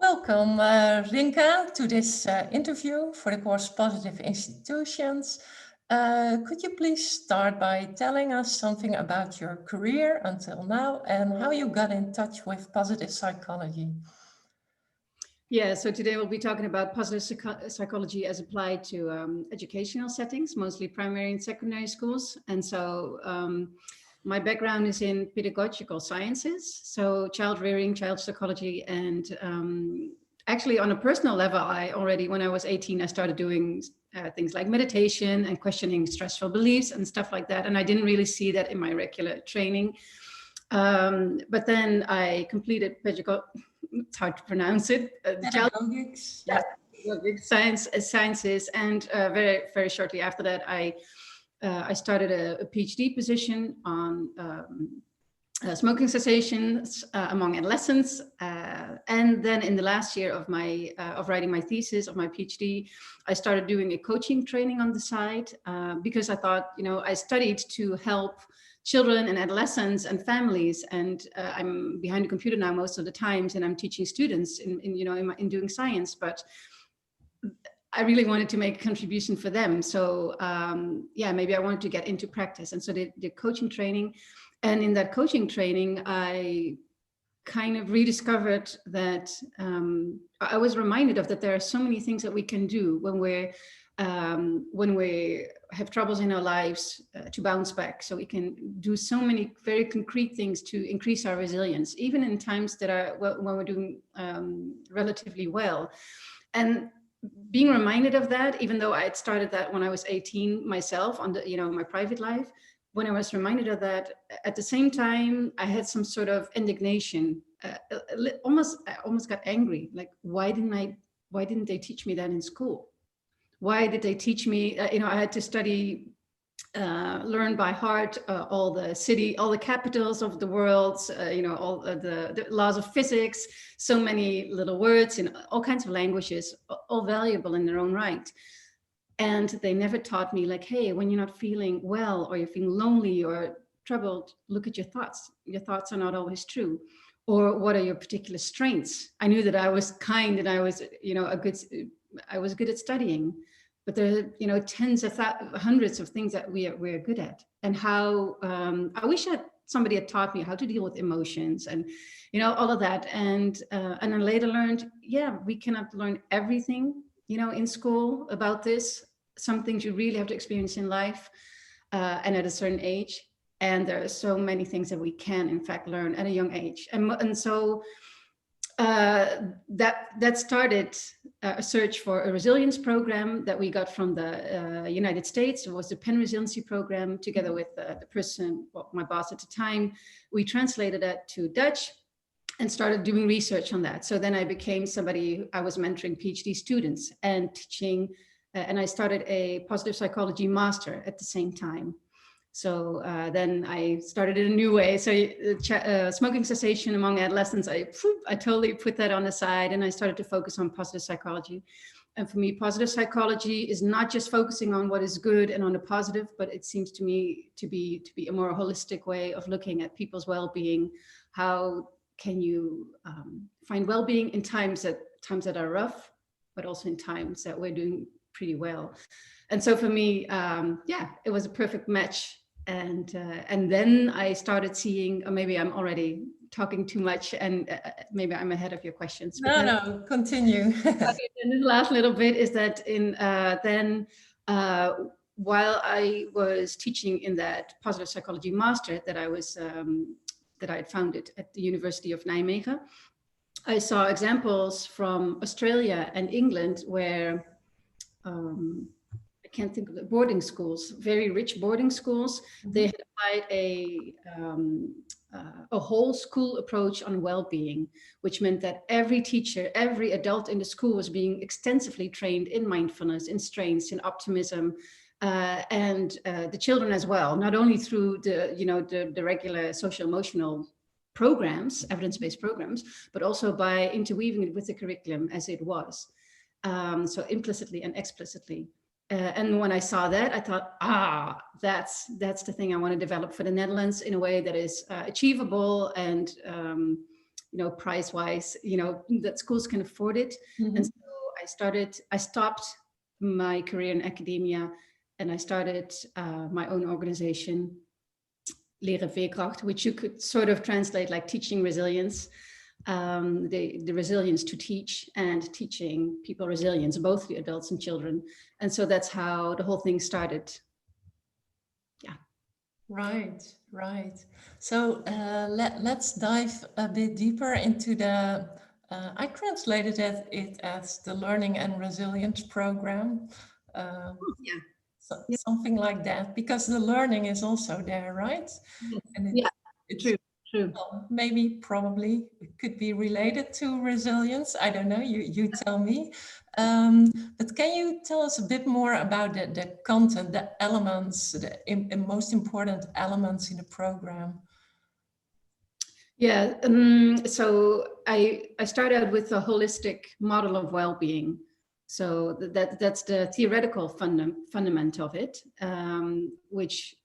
Welcome, Rinka, to this interview for the course Positive Institutions. Could you please start by telling us something about your career until now and how you got in touch with positive psychology? Yeah, so today we'll be talking about positive psychology as applied to educational settings, mostly primary and secondary schools. And so my background is in pedagogical sciences, so child rearing, child psychology, and actually on a personal level, when I was 18, I started doing things like meditation and questioning stressful beliefs and stuff like that. And I didn't really see that in my regular training. But then I completed it's hard to pronounce it. Sciences, and very, very shortly after that, I started a PhD position on smoking cessations among adolescents, and then in the last year of my writing my thesis of my PhD, I started doing a coaching training on the side because I thought, I studied to help children and adolescents and families, and I'm behind a computer now most of the times, and I'm teaching students in doing science, but I really wanted to make a contribution for them. So maybe I wanted to get into practice, and so the coaching training, and in that coaching training, I kind of rediscovered that I was reminded of that there are so many things that we can do when we have troubles in our lives to bounce back. So we can do so many very concrete things to increase our resilience, even in times that are when we're doing relatively well. And being reminded of that, even though I had started that when I was 18 myself on my private life, when I was reminded of that, at the same time, I had some sort of indignation. I almost got angry. Like, why didn't they teach me that in school? Why did they teach me, I had to study, learn by heart all the capitals of the world, all the laws of physics, so many little words in all kinds of languages, all valuable in their own right. And they never taught me, like, hey, when you're not feeling well or you're feeling lonely or troubled, look at your thoughts. Your thoughts are not always true. Or what are your particular strengths? I knew that I was kind and I was, I was good at studying, but there are, tens of hundreds of things that we're good at. And how I wish somebody had taught me how to deal with emotions and, all of that. And I later learned, we cannot learn everything, in school about this. Some things you really have to experience in life and at a certain age. And there are so many things that we can, in fact, learn at a young age. And so that started a search for a resilience program that we got from the United States. It was the Penn Resiliency Program, together with the person, my boss at the time. We translated that to Dutch and started doing research on that. So then I became somebody, I was mentoring PhD students and teaching, and I started a positive psychology master at the same time. So then I started in a new way. So smoking cessation among adolescents, I totally put that on the side, and I started to focus on positive psychology. And for me, positive psychology is not just focusing on what is good and on the positive, but it seems to me to be a more holistic way of looking at people's well-being. How can you find well-being in times that are rough, but also in times that we're doing pretty well? And so for me, it was a perfect match. And then I started seeing, or maybe I'm already talking too much, and maybe I'm ahead of your questions. No, continue. Okay, and the last little bit is that while I was teaching in that positive psychology master that I had founded at the University of Nijmegen, I saw examples from Australia and England where I can't think of the boarding schools, very rich boarding schools. Mm-hmm. They had applied a whole school approach on well-being, which meant that every teacher, every adult in the school was being extensively trained in mindfulness, in strengths, in optimism, and the children as well, not only through the regular social emotional programs, evidence-based programs, but also by interweaving it with the curriculum as it was, so implicitly and explicitly. And when I saw that, I thought, that's the thing I want to develop for the Netherlands in a way that is achievable and price-wise, that schools can afford it. Mhm. And so I stopped my career in academia, and I started my own organization, Leren Veerkracht, which you could sort of translate like teaching resilience, the resilience to teach and teaching people resilience, both the adults and children. And so that's how the whole thing started. Yeah. Right. So let's dive a bit deeper into the, I translated it as the Learning and Resilience Program. Yeah. Something like that, because the learning is also there, right? Yes. And it's True. well, maybe, probably, it could be related to resilience. I don't know, you tell me. But can you tell us a bit more about the content, the elements, the most important elements in the program? Yeah, so I started with a holistic model of well-being. So that's the theoretical fundament of it, which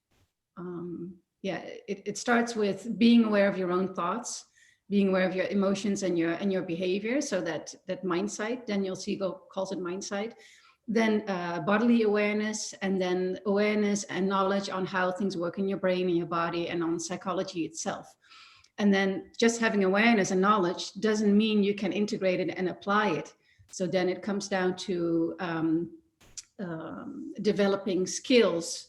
it starts with being aware of your own thoughts, being aware of your emotions and your behavior. So that mindsight, Daniel Siegel calls it mindsight. Then bodily awareness, and then awareness and knowledge on how things work in your brain and your body and on psychology itself. And then just having awareness and knowledge doesn't mean you can integrate it and apply it. So then it comes down to developing skills,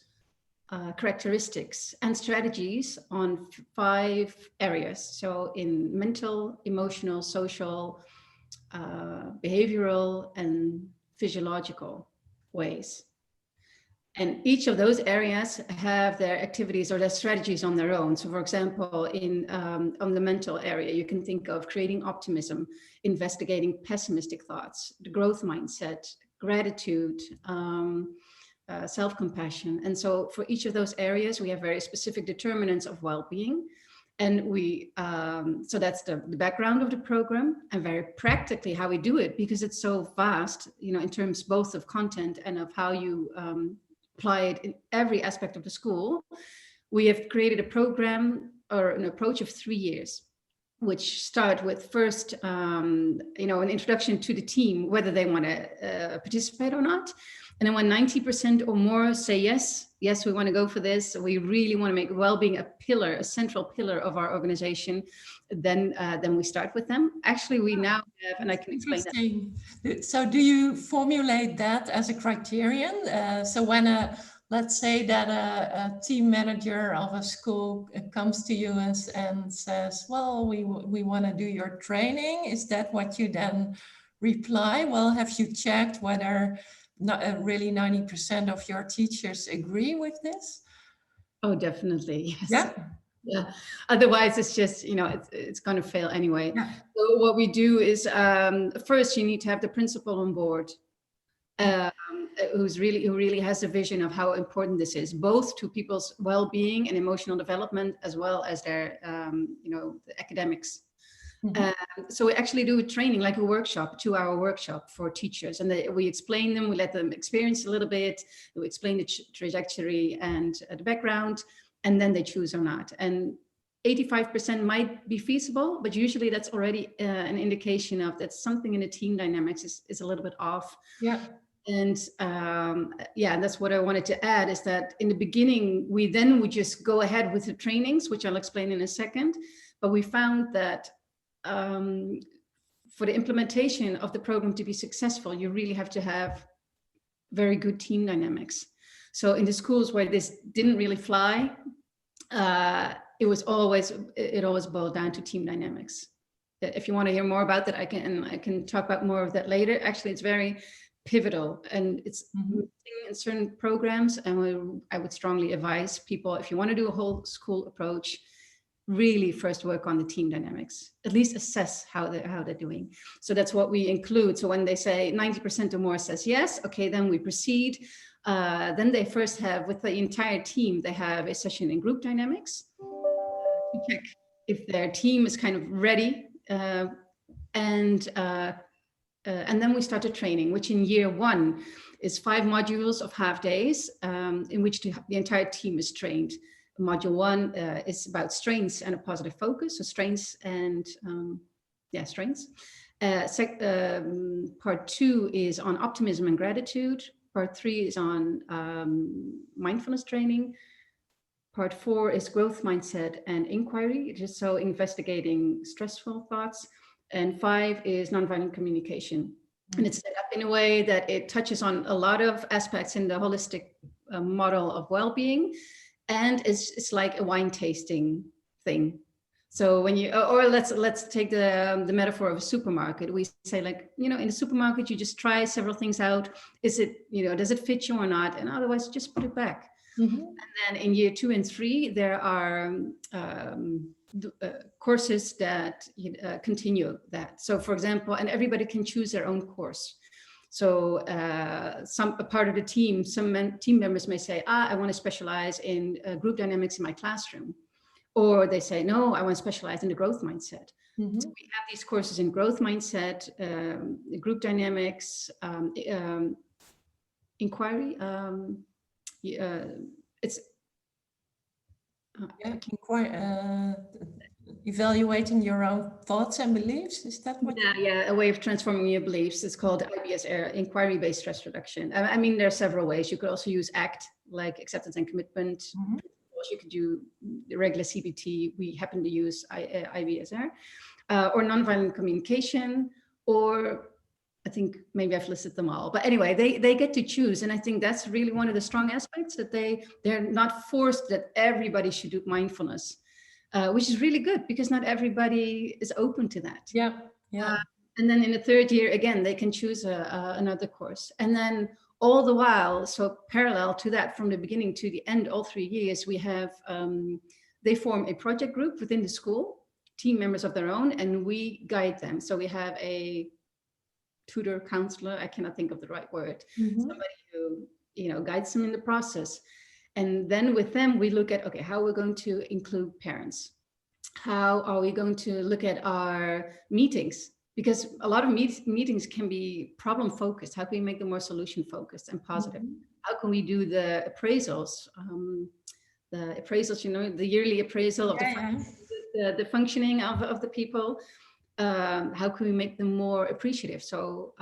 characteristics, and strategies on 5 areas. So in mental, emotional, social, behavioral, and physiological ways. And each of those areas have their activities or their strategies on their own. So for example, on the mental area, you can think of creating optimism, investigating pessimistic thoughts, the growth mindset, gratitude, self-compassion. And so for each of those areas, we have very specific determinants of well-being. And so that's the background of the program, and very practically how we do it, because it's so vast, in terms both of content and of how you apply it in every aspect of the school. We have created a program or an approach of 3 years, which start with first, an introduction to the team, whether they want to participate or not. And then when 90% or more say yes, we want to go for this, we really want to make well-being a central pillar of our organization, then we start with them. Actually, we now have, and I can explain that. So do you formulate that as a criterion? So when let's say that a team manager of a school comes to you and says, well, we want to do your training, is that what you then reply? Well, have you checked whether really 90% of your teachers agree with this? Oh, definitely, yes. Yeah. Yeah. Otherwise, it's just, it's going to fail anyway. Yeah. So what we do is, first, you need to have the principal on board, who really has a vision of how important this is, both to people's well-being and emotional development, as well as their, the academics. Mm-hmm. So we actually do a training, like a workshop, 2-hour workshop for teachers, and we explain them, we let them experience a little bit, we explain the trajectory and the background, and then they choose or not. And 85% might be feasible, but usually that's already an indication of that something in the team dynamics is a little bit off. Yeah. And and that's what I wanted to add, is that in the beginning, we would just go ahead with the trainings, which I'll explain in a second. But we found that for the implementation of the program to be successful, you really have to have very good team dynamics. So in the schools where this didn't really fly, it always boiled down to team dynamics. If you want to hear more about that, I can talk about more of that later. Actually, it's very pivotal, and it's in certain programs, and I would strongly advise people, if you want to do a whole school approach, really first work on the team dynamics, at least assess how they're doing. So that's what we include. So when they say 90% or more says yes, okay, then we proceed. Then they first have, with the entire team, they have a session in group dynamics to check if their team is kind of ready. And then we start a training, which in year 1 is 5 modules of half days, in which the entire team is trained. Module 1 is about strengths and a positive focus. So strengths and, strengths. Part 2 is on optimism and gratitude. Part 3 is on mindfulness training. Part 4 is growth mindset and inquiry, just so investigating stressful thoughts. And 5 is nonviolent communication. And it's set up in a way that it touches on a lot of aspects in the holistic model of well-being. And it's like a wine tasting thing. So when you, or let's take the metaphor of a supermarket. We say, like, in the supermarket, you just try several things out. Is it, does it fit you or not? And otherwise, just put it back. Mm-hmm. And then in year 2 and 3, there are courses that continue that. So for example, and everybody can choose their own course. So a part of the team, some team members may say, I want to specialize in group dynamics in my classroom. Or they say, no, I want to specialize in the growth mindset. Mm-hmm. So we have these courses in growth mindset, group dynamics, inquiry. Evaluating your own thoughts and beliefs, is that what? Yeah, a way of transforming your beliefs. It's called IBSR, inquiry-based stress reduction. I mean, there are several ways. You could also use ACT, like acceptance and commitment. Mm-hmm. You could do the regular CBT. We happen to use IBSR, or nonviolent communication, or I think maybe I've listed them all. But anyway, they get to choose. And I think that's really one of the strong aspects, that they're not forced that everybody should do mindfulness, which is really good, because not everybody is open to that. Yeah. And then in the 3rd year, again, they can choose another course. And then all the while, so parallel to that, from the beginning to the end, all 3 years, we have, they form a project group within the school, team members of their own, and we guide them. So we have a tutor, counselor, I cannot think of the right word, mm-hmm. somebody who, guides them in the process. And then with them, we look at, okay, how we're going to include parents. How are we going to look at our meetings? Because a lot of meetings can be problem focused. How can we make them more solution focused and positive? Mm-hmm. How can we do the appraisals? The yearly appraisal of the functioning of the people. How can we make them more appreciative? So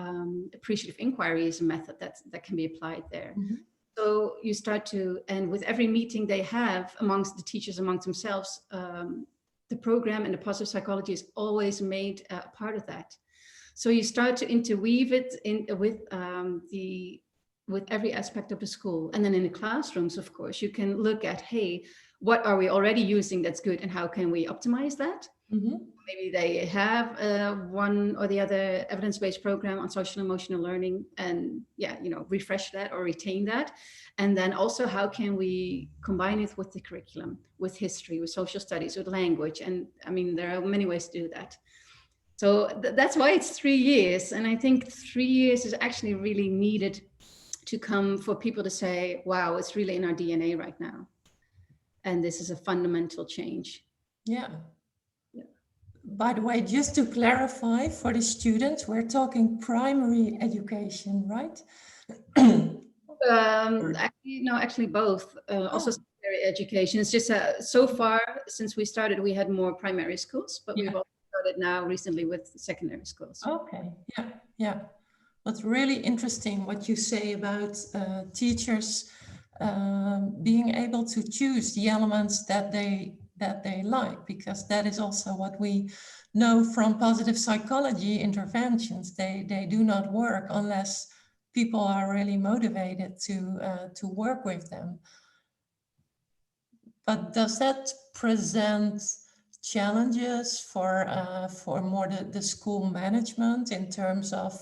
appreciative inquiry is a method that can be applied there. Mm-hmm. So you start to, and with every meeting they have amongst the teachers, amongst themselves, the program and the positive psychology is always made a part of that. So you start to interweave it with every aspect of the school. And then in the classrooms, of course, you can look at, hey, what are we already using that's good, and how can we optimize that? Mm-hmm. Maybe they have one or the other evidence-based program on social and emotional learning, and refresh that or retain that. And then also, how can we combine it with the curriculum, with history, with social studies, with language? And I mean, there are many ways to do that. So that's why it's 3 years. And I think 3 years is actually really needed to come for people to say, wow, it's really in our DNA right now. And this is a fundamental change. Yeah. By the way, just to clarify for the students, we're talking primary education, right? Actually both. Also secondary education. It's just so far since we started, we had more primary schools, but we've also started now recently with secondary schools. Okay, yeah. What's really interesting what you say about teachers being able to choose the elements that they like, because that is also what we know from positive psychology interventions. They do not work unless people are really motivated to work with them. But does that present challenges for more the school management in terms of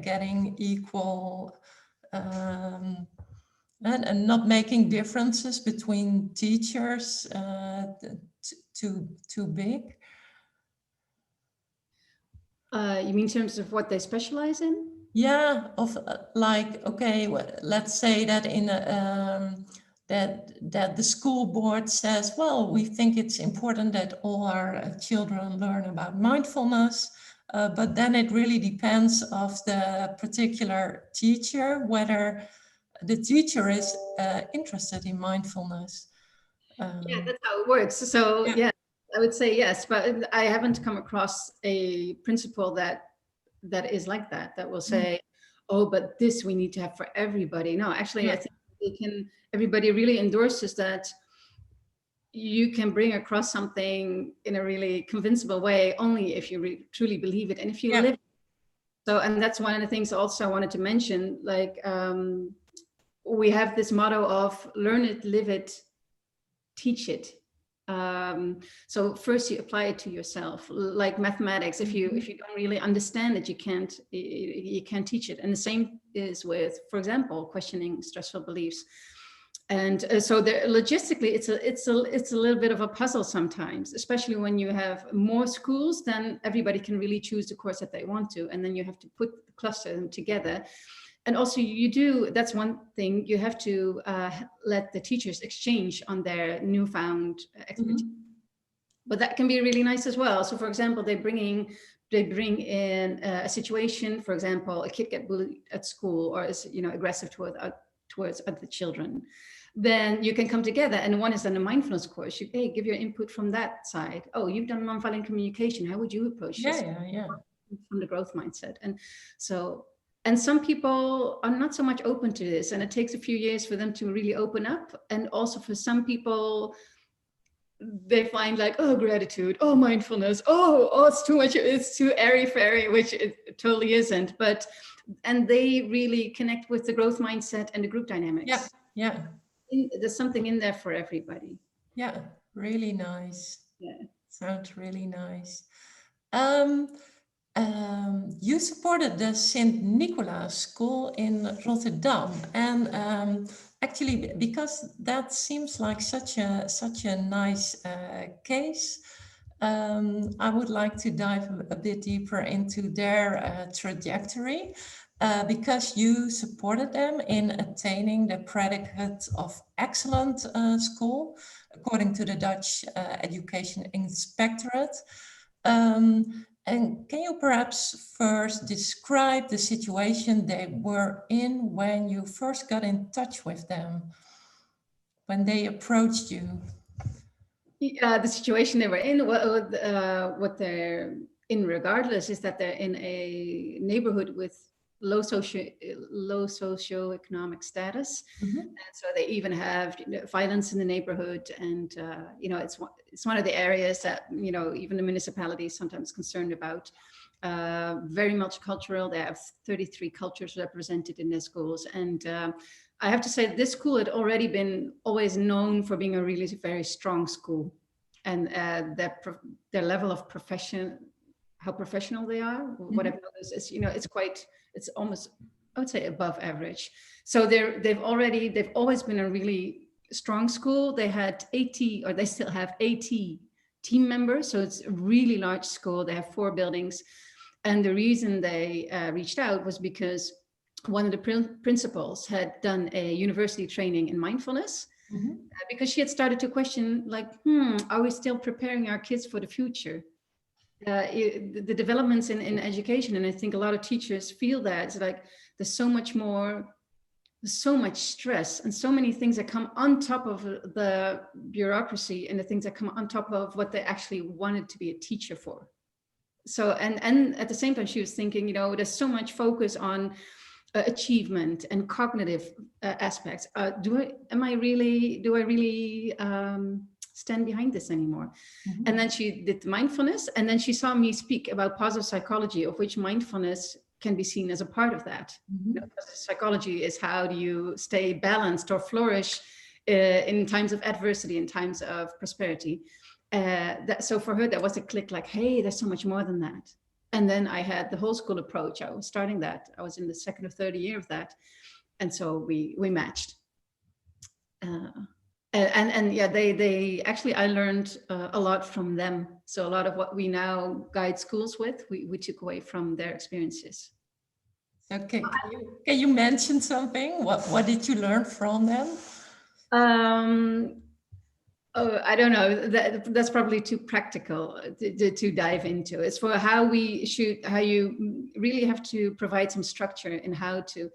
getting equal and not making differences between teachers too big? You mean in terms of what they specialize in? Yeah, let's say that in that the school board says, well, we think it's important that all our children learn about mindfulness, but then it really depends of the particular teacher whether the teacher is interested in mindfulness. Yeah, that's how it works. So yeah, I would say yes, but I haven't come across a principle that is like that, that will say, oh, but this we need to have for everybody. No, actually, I think everybody really endorses that you can bring across something in a really convincible way only if you truly believe it and if you live it. So, and that's one of the things also I wanted to mention, like we have this motto of learn it, live it, teach it. So first you apply it to yourself, like mathematics. If you don't really understand it, you can't teach it. And the same is with, for example, questioning stressful beliefs. And so logistically, it's a little bit of a puzzle sometimes, especially when you have more schools. Then everybody can really choose the course that they want to, and then you have to cluster them together. And also that's one thing, you have to let the teachers exchange on their newfound expertise. But that can be really nice as well. So for example, they bring in a situation, for example, a kid get bullied at school or is aggressive towards other children. Then you can come together, and one is done a mindfulness course. You give your input from that side. Oh, you've done nonviolent communication. How would you approach this? From the growth mindset. And some people are not so much open to this, and it takes a few years for them to really open up. And also for some people, they find like, oh, gratitude, oh, mindfulness, oh, it's too much, it's too airy-fairy, which it totally isn't. And they really connect with the growth mindset and the group dynamics. There's something in there for everybody. Yeah, really nice. Sounds really nice. You supported the St. Nikola School in Rotterdam, and actually, because that seems like such a nice case, I would like to dive a bit deeper into their trajectory, because you supported them in attaining the predicate of excellent school, according to the Dutch Education Inspectorate. And can you perhaps first describe the situation they were in when you first got in touch with them, when they approached you? The situation they were in, what they're in regardless, is that they're in a neighborhood with low socioeconomic status. And so they even have violence in the neighborhood, and it's one of the areas that even the municipality is sometimes concerned about. Very multicultural. They have 33 cultures represented in their schools, and I have to say this school had already been always known for being a really very strong school, and their level of profession, how professional they are, what I've noticed is, it's almost, I would say, above average. So they've always been a really strong school. They had 80, or they still have 80 team members. So it's a really large school. They have 4 buildings. And the reason they reached out was because one of the principals had done a university training in mindfulness, because she had started to question, like, are we still preparing our kids for the future? The developments in education, and I think a lot of teachers feel that it's like there's so much more, so much stress and so many things that come on top of the bureaucracy and the things that come on top of what they actually wanted to be a teacher for. So and at the same time she was thinking, there's so much focus on achievement and cognitive aspects. Do I really stand behind this anymore? And then she did mindfulness, and then she saw me speak about positive psychology, of which mindfulness can be seen as a part of that. Psychology is how do you stay balanced or flourish in times of adversity, in times of prosperity. So for her, that was a click, like, hey, there's so much more than that. And then I had the Wholeschool approach. I was starting that. I was in the 2nd or 3rd year of that. And so we matched. And yeah, they actually, I learned a lot from them. So a lot of what we now guide schools with, we took away from their experiences. Okay, can you mention something? What did you learn from them? Oh, I don't know. That's probably too practical to dive into. It's for how you really have to provide some structure in how to.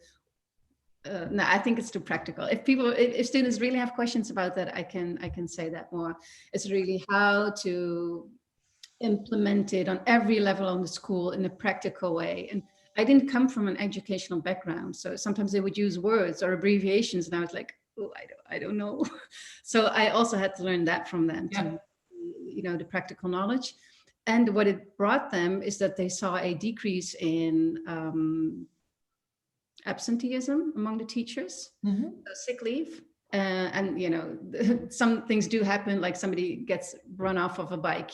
No, I think it's too practical. If students really have questions about that, I can say that more. It's really how to implement it on every level on the school in a practical way. And I didn't come from an educational background, so sometimes they would use words or abbreviations, and I was like, oh, I don't know. So I also had to learn that from them, Yeah. to, the practical knowledge. And what it brought them is that they saw a decrease in absenteeism among the teachers, sick leave. And some things do happen, like somebody gets run off of a bike,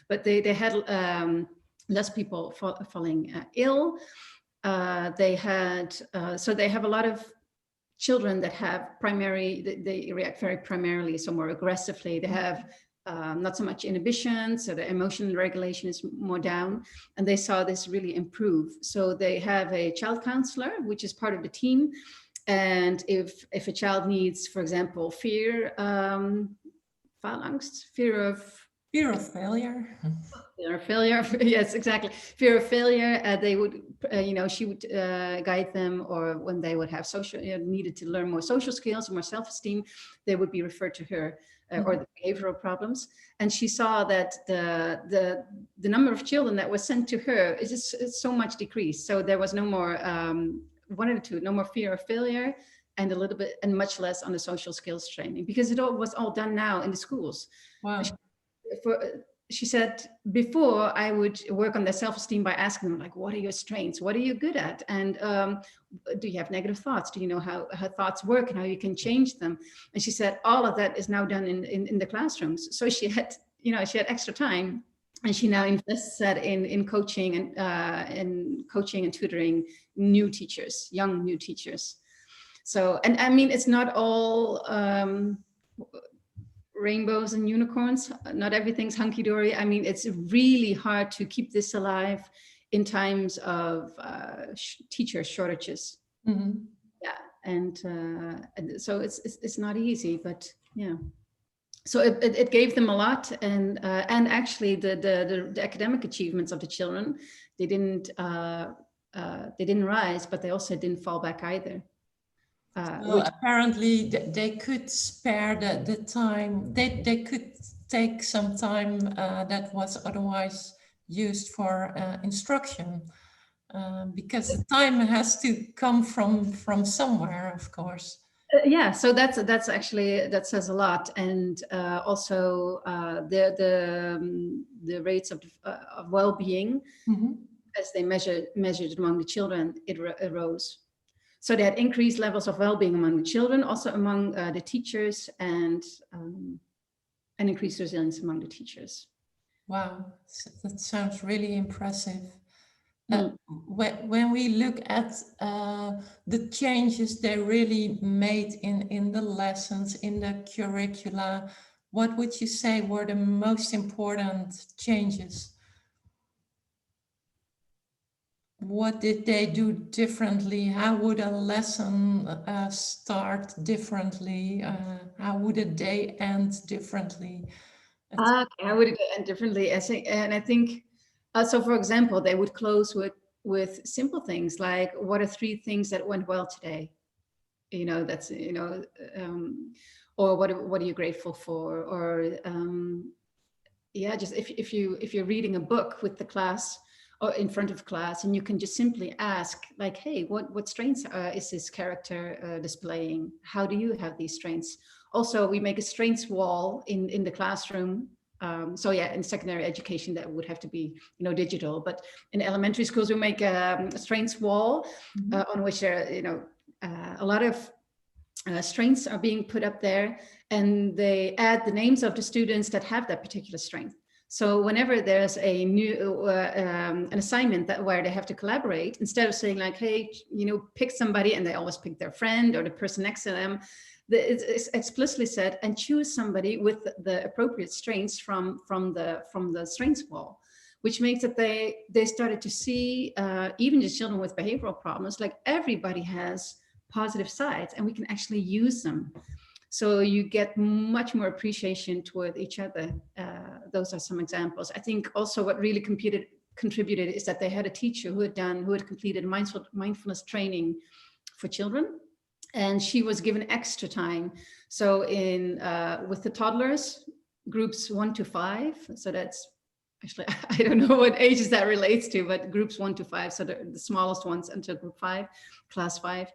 but they had less people falling ill. They had so they have a lot of children that have they react very primarily, so more aggressively. They have not so much inhibition, so the emotional regulation is more down, and they saw this really improve. So they have a child counselor, which is part of the team, and if a child needs, for example, fear of failure. Fear of failure, yes, exactly. Fear of failure. They would, she would guide them, or when they would have needed to learn more social skills, more self-esteem, they would be referred to her, or the behavioral problems. And she saw that the number of children that was sent to her is so much decreased. So there was no more one or two, no more fear of failure, and much less on the social skills training, because it was all done now in the schools. Wow. She said, before I would work on their self-esteem by asking them, like, what are your strengths? What are you good at? And do you have negative thoughts? Do you know how thoughts work and how you can change them? And she said, all of that is now done in the classrooms. So she had extra time, and she now invests that in coaching and tutoring young new teachers. So, and I mean, it's not all rainbows and unicorns. Not everything's hunky-dory. I mean, it's really hard to keep this alive in times of teacher shortages. Yeah, and so it's not easy, but yeah. So it gave them a lot, and actually the academic achievements of the children, they didn't rise, but they also didn't fall back either. Well, apparently they could spare the time. They could take some time that was otherwise used for instruction, because the time has to come from somewhere, of course. Yeah, so that's actually, that says a lot. And also the rates of well-being, as they measured among the children, it rose. So they had increased levels of well-being among the children, also among the teachers, and increased resilience among the teachers. Wow, that sounds really impressive. When we look at the changes they really made in the lessons, in the curricula, what would you say were the most important changes? What did they do differently? How would a lesson start differently? How would a day end differently? How would it end differently? I think, so for example, they would close with simple things like, what are 3 things that went well today? That's, or what are you grateful for? Or yeah, just if you're reading a book with the class, or in front of class, and you can just simply ask, like, hey, what strengths is this character displaying? How do you have these strengths? Also, we make a strengths wall in the classroom. So yeah, in secondary education, that would have to be, digital. But in elementary schools, we make a strengths wall on which there, a lot of strengths are being put up there, and they add the names of the students that have that particular strength. So whenever there's a new an assignment where they have to collaborate, instead of saying like, hey, pick somebody, and they always pick their friend or the person next to them, it's explicitly said, and choose somebody with the appropriate strengths from the strengths wall, which makes that they started to see even the children with behavioral problems, like everybody has positive sides, and we can actually use them. So you get much more appreciation toward each other. Those are some examples. I think also what really contributed is that they had a teacher who had completed mindfulness training for children. And she was given extra time. So with the toddlers, groups 1 to 5. So that's actually, I don't know what ages that relates to, but groups 1 to 5. So the smallest ones until group 5, class 5.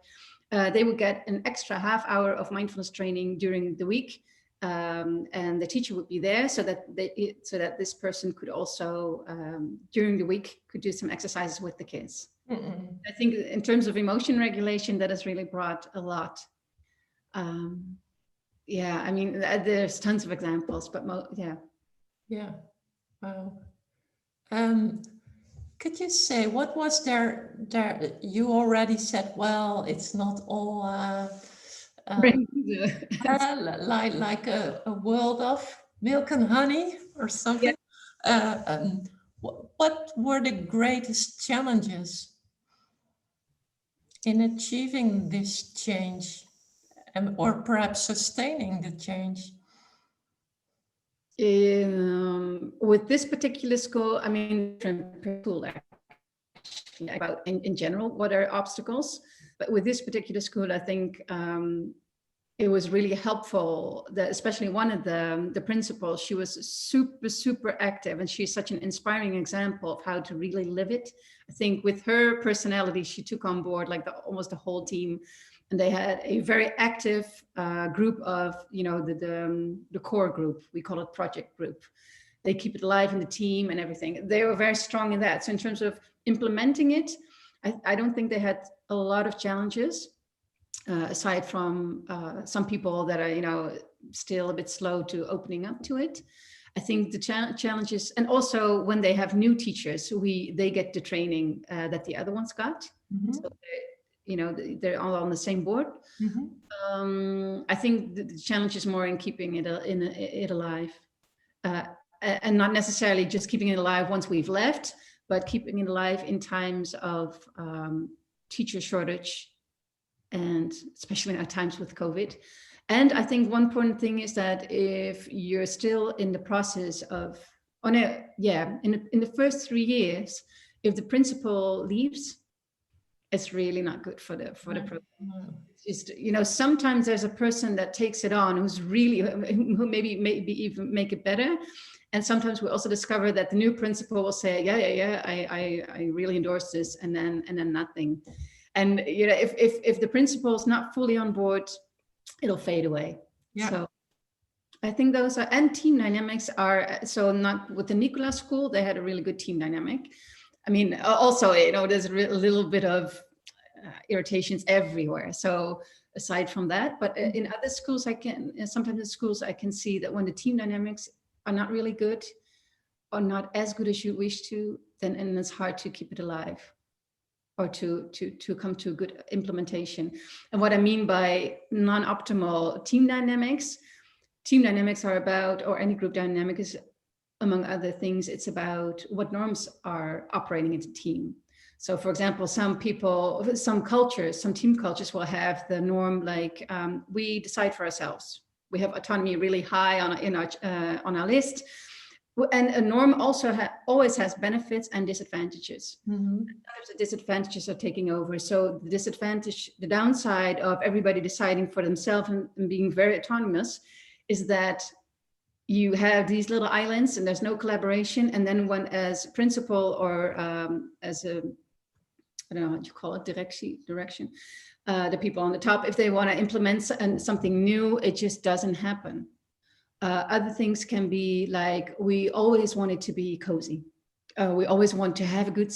They would get an extra half hour of mindfulness training during the week. And the teacher would be there so that this person could also, during the week, could do some exercises with the kids. I think in terms of emotion regulation, that has really brought a lot. Yeah, I mean, there's tons of examples, but yeah. Yeah, wow. Could you say, what was there, you already said, well, it's not all like a world of milk and honey or something. Yeah. What were the greatest challenges in achieving this change, or perhaps sustaining the change? With this particular school, I mean, different school actually, about in general, what are obstacles? But with this particular school, I think it was really helpful that especially one of the principals, she was super active, and she's such an inspiring example of how to really live it. I think with her personality, she took on board like almost the whole team, and they had a very active group of, the core group, we call it project group. They keep it alive in the team and everything. They were very strong in that. So in terms of implementing it, I don't think they had a lot of challenges. Aside from some people that are, still a bit slow to opening up to it. I think the challenges, and also when they have new teachers, they get the training that the other ones got. Mm-hmm. So they're all on the same board. Mm-hmm. I think the challenge is more in keeping it alive, and not necessarily just keeping it alive once we've left, but keeping it alive in times of teacher shortage, and especially at times with COVID. And I think one important thing is that if you're still in the process of, in the first 3 years, if the principal leaves, it's really not good for the program. It's just, sometimes there's a person that takes it on who maybe even make it better. And sometimes we also discover that the new principal will say, I really endorse this, and then nothing. And if the principal is not fully on board, it'll fade away. Yeah. So I think those are, and team dynamics are, so not with the Nikola School, they had a really good team dynamic. I mean, also, there's a little bit of irritations everywhere. So aside from that, but in other schools, sometimes in schools, I can see that when the team dynamics are not really good, or not as good as you wish to, then it's hard to keep it alive, or to come to a good implementation. And what I mean by non-optimal team dynamics are about, or any group dynamic is, among other things, it's about what norms are operating in the team. So for example, some team cultures will have the norm like, we decide for ourselves. We have autonomy really high on our list. And a norm also always has benefits and disadvantages. Mm-hmm. Sometimes the disadvantages are taking over. So the downside of everybody deciding for themselves and being very autonomous is that you have these little islands and there's no collaboration. And then when as principal or as a, I don't know what you call it, direction, the people on the top, if they want to implement something new, it just doesn't happen. Other things can be like, we always want it to be cozy. We always want to have a good,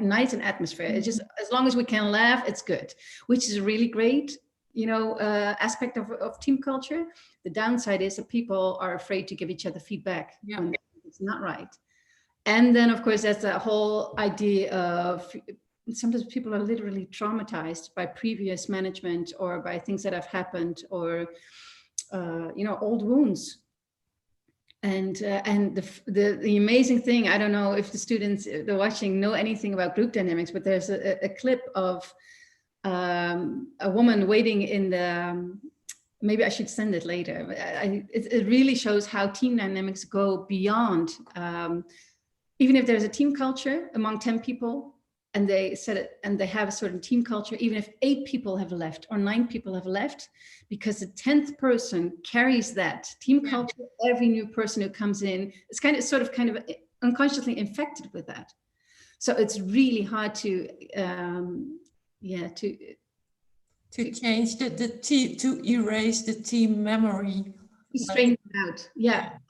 nice and atmosphere. It's just, as long as we can laugh, it's good, which is a really great, aspect of team culture. The downside is that people are afraid to give each other feedback when it's not right. And then, of course, there's the whole idea of, sometimes people are literally traumatized by previous management or by things that have happened, or old wounds. And the amazing thing, I don't know if the students they're watching know anything about group dynamics, but there's a clip of a woman waiting in the, maybe I should send it later. It really shows how team dynamics go beyond, even if there's a team culture among 10 people, and they set it, and they have a certain team culture, even if 8 people have left or 9 people have left, because the 10th person carries that team culture. Every new person who comes in is kind of unconsciously infected with that. So it's really hard to change to erase the team memory. Strain out,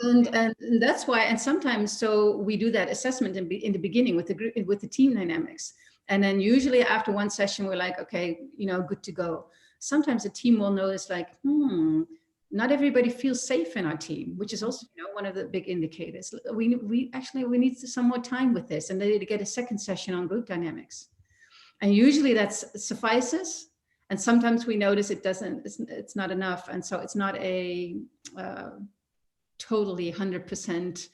and that's why. And sometimes, so we do that assessment in the beginning with the group, with the team dynamics, and then usually after one session we're like, okay, good to go. Sometimes the team will notice like, not everybody feels safe in our team, which is also one of the big indicators. We need some more time with this, and they need to get a second session on group dynamics, and usually that suffices. And sometimes we notice it's not enough. And so it's not a totally 100%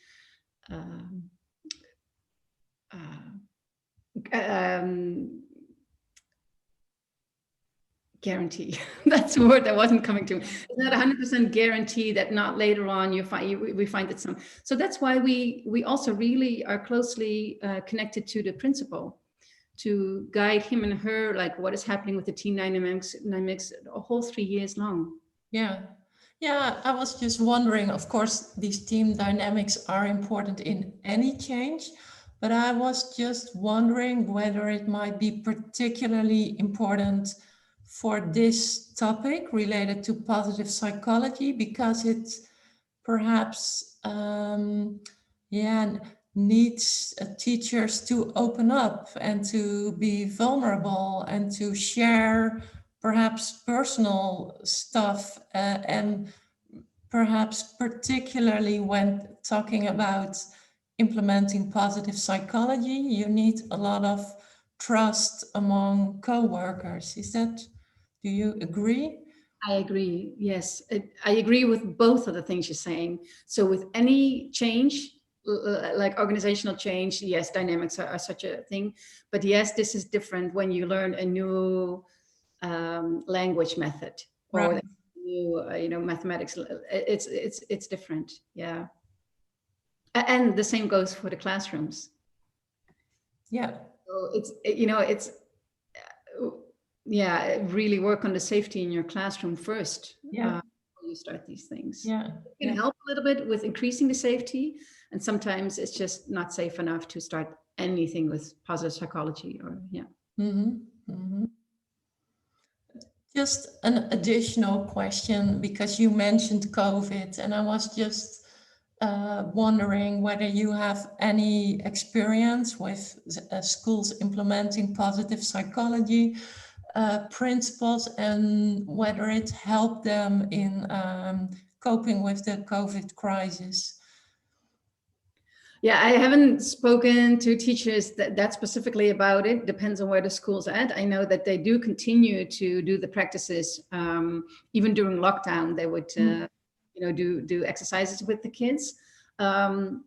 guarantee. That's a word that wasn't coming to me. It's not 100% guarantee that not later on we find that some. So that's why we also really are closely connected to the principal, to guide him and her, like what is happening with the team dynamics a whole 3 years long. Yeah, I was just wondering, of course, these team dynamics are important in any change, but I was just wondering whether it might be particularly important for this topic related to positive psychology, because it's perhaps, needs teachers to open up and to be vulnerable and to share perhaps personal stuff, and perhaps particularly when talking about implementing positive psychology, you need a lot of trust among co-workers. Do you agree? I agree, yes. I agree with both of the things you're saying. So with any change, like organizational change, yes, dynamics are such a thing. But yes, this is different when you learn a new language method, or Right. new, mathematics. It's different, yeah. And the same goes for the classrooms. Yeah. So really work on the safety in your classroom first. Yeah. Before you start these things. Yeah. It can help a little bit with increasing the safety, and sometimes it's just not safe enough to start anything with positive psychology, or Just an additional question, because you mentioned COVID, and I was just wondering whether you have any experience with schools implementing positive psychology principles, and whether it helped them in coping with the COVID crisis. Yeah, I haven't spoken to teachers that specifically about it. Depends on where the school's at. I know that they do continue to do the practices. Even during lockdown, they would do exercises with the kids. I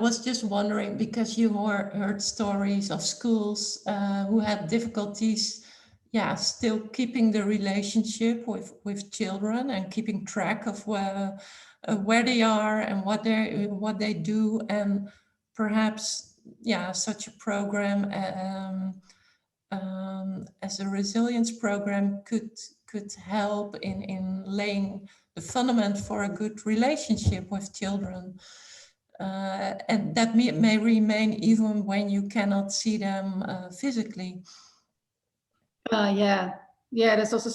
was just wondering, because you heard stories of schools who had difficulties, still keeping the relationship with children and keeping track of where they are and what they do, and perhaps such a program as a resilience program could help in laying the fundament for a good relationship with children. And that may remain even when you cannot see them physically. There's also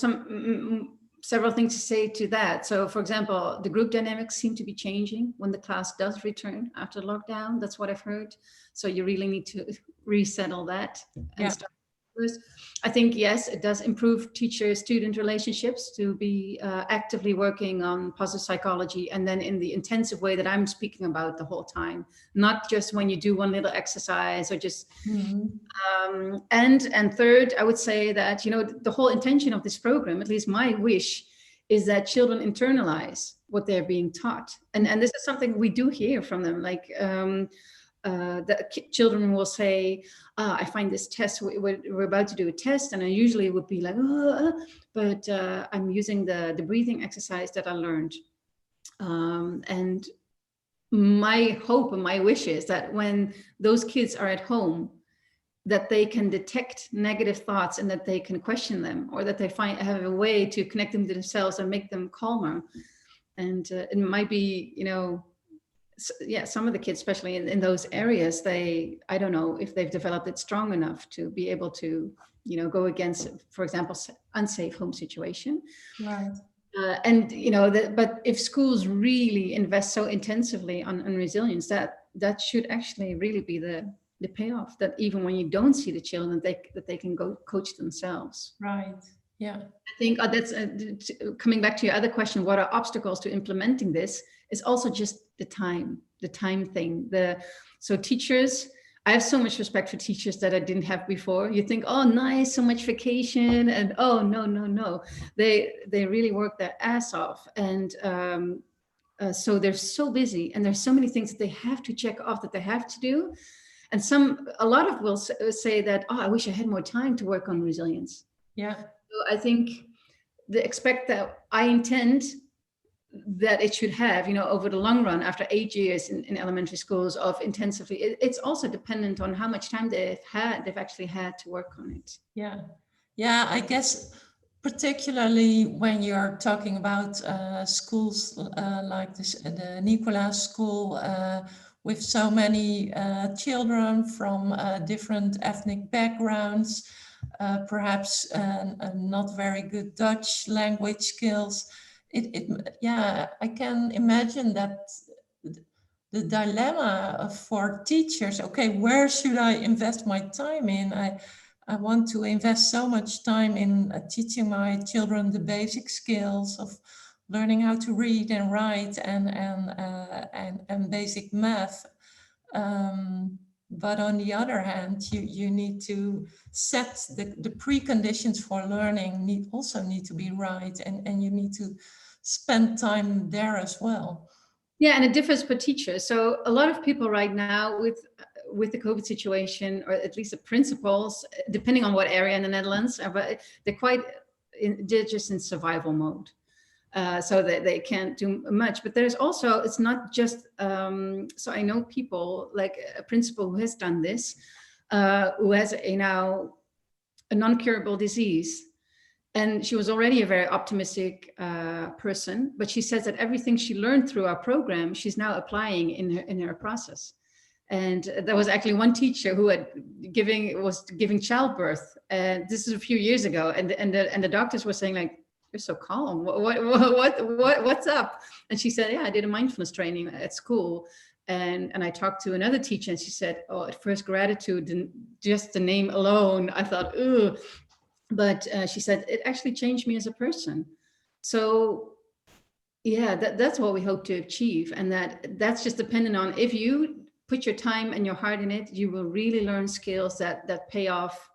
several things to say to that. So, for example, the group dynamics seem to be changing when the class does return after lockdown. That's what I've heard. So you really need to resettle that and start first. I think, yes, it does improve teacher-student relationships to be actively working on positive psychology, and then in the intensive way that I'm speaking about the whole time, not just when you do one little exercise or just. And third, I would say that, the whole intention of this program, at least my wish, is that children internalize what they're being taught. And this is something we do hear from them, like the children will say, I find this test, we're about to do a test, and I usually would be like, but I'm using the breathing exercise that I learned. And my hope and my wish is that when those kids are at home, that they can detect negative thoughts and that they can question them, or that they have a way to connect them to themselves and make them calmer. And it might be, some of the kids, especially in those areas, I don't know if they've developed it strong enough to be able to, go against, for example, unsafe home situation. Right. But if schools really invest so intensively on resilience, that should actually really be the payoff, that even when you don't see the children, that they can go coach themselves. Right. Yeah. I think that's coming back to your other question, what are obstacles to implementing this, is also just the time thing. So teachers, I have so much respect for teachers that I didn't have before. You think, oh, nice, so much vacation, and oh, no. They really work their ass off. And so they're so busy, and there's so many things that they have to check off that they have to do. And a lot of will say that, oh, I wish I had more time to work on resilience. Yeah. So I think I intend that it should have, over the long run, after 8 years in elementary schools of intensively, it's also dependent on how much time they've actually had to work on it. Yeah. Yeah, I guess particularly when you're talking about schools like the Nikola School, with so many children from different ethnic backgrounds, perhaps not very good Dutch language skills. I can imagine that the dilemma for teachers, okay, where should I invest my time in? I want to invest so much time in teaching my children the basic skills of learning how to read and write and basic math. But on the other hand, you need to set the preconditions for learning also need to be right, and you need to spend time there as well. Yeah, and it differs per teacher. So a lot of people right now with the COVID situation, or at least the principals, depending on what area in the Netherlands, but they're just in survival mode. So that they can't do much. But there's also, it's not just, so I know people, like a principal who has done this, who has a non-curable disease. And she was already a very optimistic person, but she says that everything she learned through our program, she's now applying in her process. And there was actually one teacher who was giving childbirth, and this is a few years ago, and the doctors were saying, like, you're so calm. What's up? And she said, yeah, I did a mindfulness training at school. And I talked to another teacher, and she said, oh, at first gratitude, and just the name alone, I thought, ooh. But she said, it actually changed me as a person. So yeah, that's what we hope to achieve. And that's just dependent on, if you put your time and your heart in it, you will really learn skills that pay off,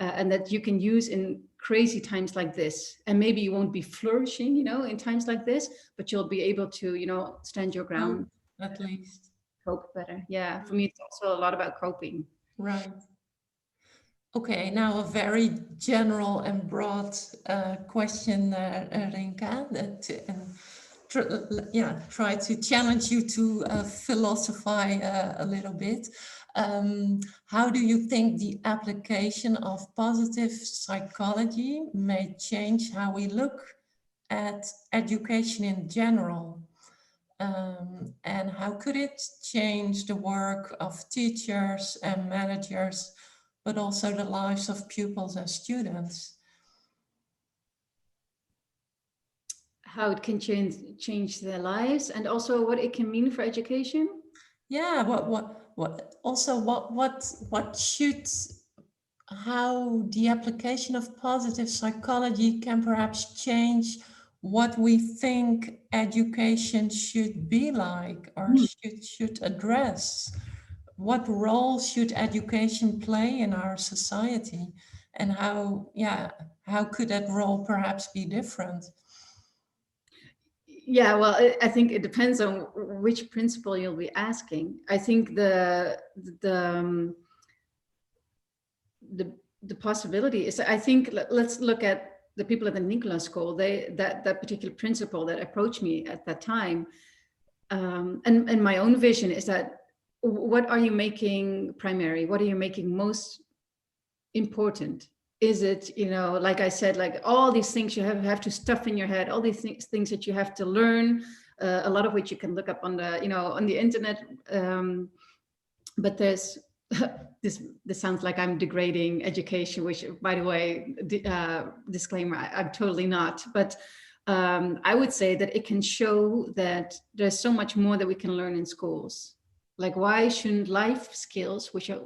and that you can use in crazy times like this. And maybe you won't be flourishing, in times like this, but you'll be able to, stand your ground. At least. Cope better. Yeah, for me, it's also a lot about coping. Right. Okay, now a very general and broad question, Rinka, try to challenge you to philosophize a little bit. How do you think the application of positive psychology may change how we look at education in general? And how could it change the work of teachers and managers, but also the lives of pupils and students? How it can change their lives, and also what it can mean for education? Yeah, how the application of positive psychology can perhaps change what we think education should be like, or should address. What role should education play in our society, and how could that role perhaps be different? Yeah, well, I think it depends on which principle you'll be asking. I think the possibility is, I think, let's look at the people at the Nikola School. That particular principal that approached me at that time, and my own vision is that, what are you making primary? What are you making most important? Is it, like I said, like all these things you have to stuff in your head, all these things that you have to learn, a lot of which you can look up on the, on the internet. But there's, this sounds like I'm degrading education, which, by the way, disclaimer, I'm totally not. But I would say that it can show that there's so much more that we can learn in schools. Like, why shouldn't life skills, which are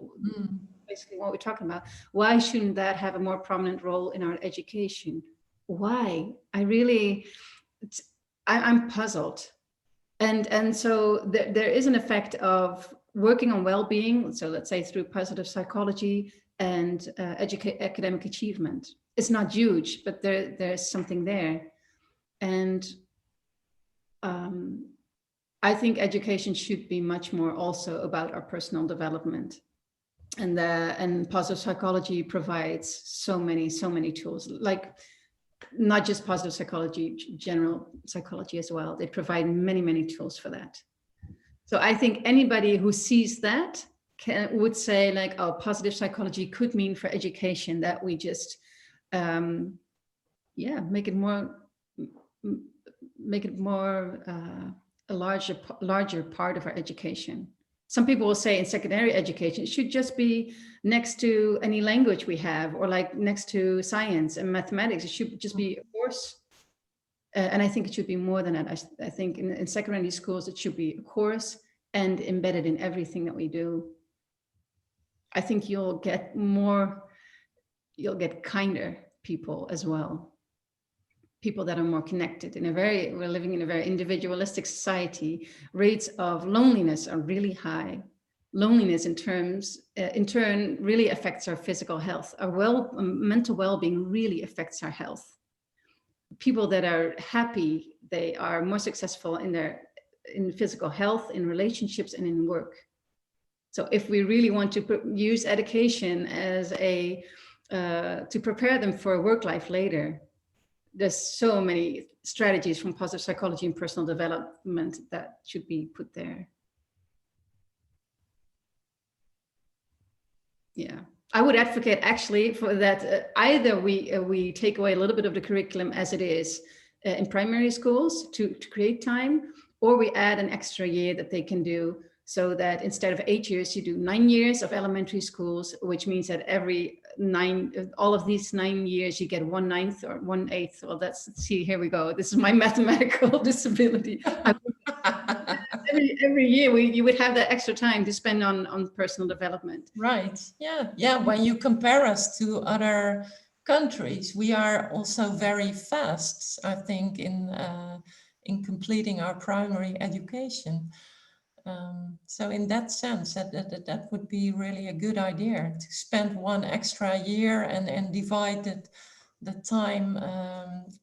basically what we're talking about, why shouldn't that have a more prominent role in our education? Why? I'm puzzled. And so there is an effect of working on well-being, so let's say through positive psychology and academic achievement. It's not huge, but there's something there. And I think education should be much more also about our personal development. And positive psychology provides so many tools, like not just positive psychology, general psychology as well. They provide many tools for that. So I think anybody who sees that would say, like, oh, positive psychology could mean for education that we just, make it more a larger part of our education. Some people will say in secondary education, it should just be next to any language we have, or like next to science and mathematics. It should just be a course. And I think it should be more than that. I think in secondary schools, it should be a course and embedded in everything that we do. I think you'll get kinder people as well. People that are more connected. We're living in a very individualistic society. Rates of loneliness are really high. Loneliness in turn really affects our physical health. Our mental well-being really affects our health. People that are happy, they are more successful in physical health, in relationships, and in work. So if we really want to use education as to prepare them for work life later, there's so many strategies from positive psychology and personal development that should be put there. Yeah, I would advocate actually for that. Either we take away a little bit of the curriculum as it is in primary schools to create time, or we add an extra year that they can do, so that instead of 8 years, you do 9 years of elementary schools, which means that all of these 9 years, you get 1/9 or 1/8. Well, see, here we go. This is my mathematical disability. Every year you would have that extra time to spend on personal development. Right. Yeah. When you compare us to other countries, we are also very fast, I think, in completing our primary education. So in that sense, that would be really a good idea, to spend 1 extra year and divide the time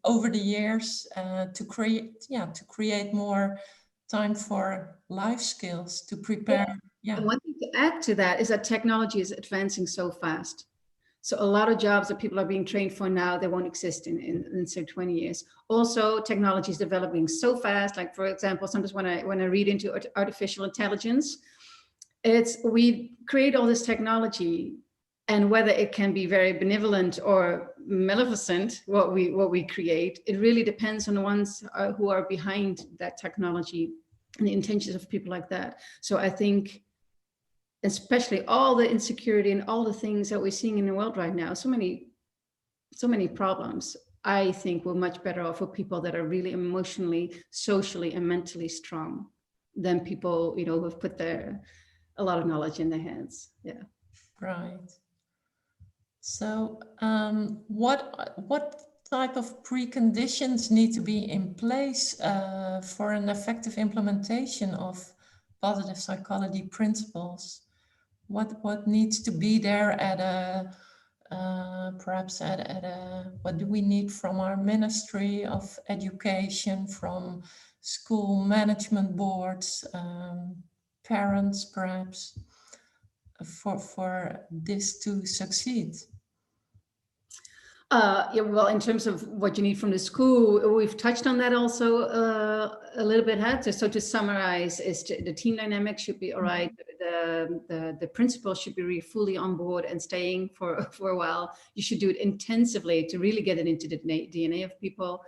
over the years to create more time for life skills, to prepare. Yeah. And one thing to add to that is that technology is advancing so fast. So a lot of jobs that people are being trained for now, they won't exist in say 20 years. Also, technology is developing so fast. Like, for example, sometimes when I read into artificial intelligence, we create all this technology, and whether it can be very benevolent or maleficent, what we create, it really depends on the ones who are behind that technology and the intentions of people like that. So I think, especially all the insecurity and all the things that we're seeing in the world right now, so many problems, I think we're much better off with people that are really emotionally, socially, and mentally strong than people, who have put a lot of knowledge in their hands. Yeah. Right. So what type of preconditions need to be in place for an effective implementation of positive psychology principles? What needs to be there what do we need from our Ministry of Education, from school management boards, parents perhaps, for this to succeed? Yeah, well, in terms of what you need from the school, we've touched on that also a little bit. So to summarize, is the team dynamic should be all right. The principal should be really fully on board and staying for a while. You should do it intensively to really get it into the DNA of people.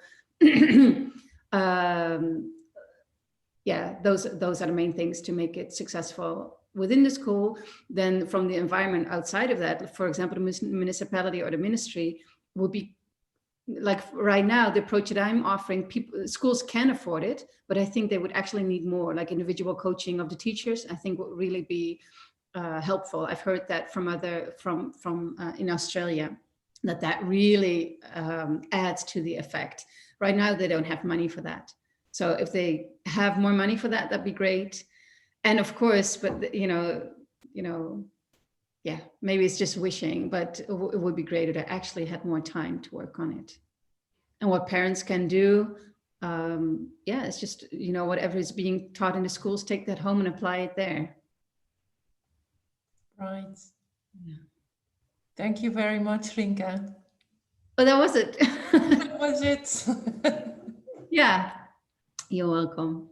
Yeah, those are the main things to make it successful within the school. Then from the environment outside of that, for example, the municipality or the ministry, will be like right now, the approach that I'm offering, schools can afford it, but I think they would actually need more, like individual coaching of the teachers, I think would really be helpful. I've heard that from in Australia, that really adds to the effect. Right now, they don't have money for that. So if they have more money for that, that'd be great. And of course, but yeah, maybe it's just wishing, but it would be great if I actually had more time to work on it. And what parents can do, yeah, it's just, whatever is being taught in the schools, take that home and apply it there. Right. Yeah. Thank you very much, Rinka. Oh, that was it. That was it. Yeah, you're welcome.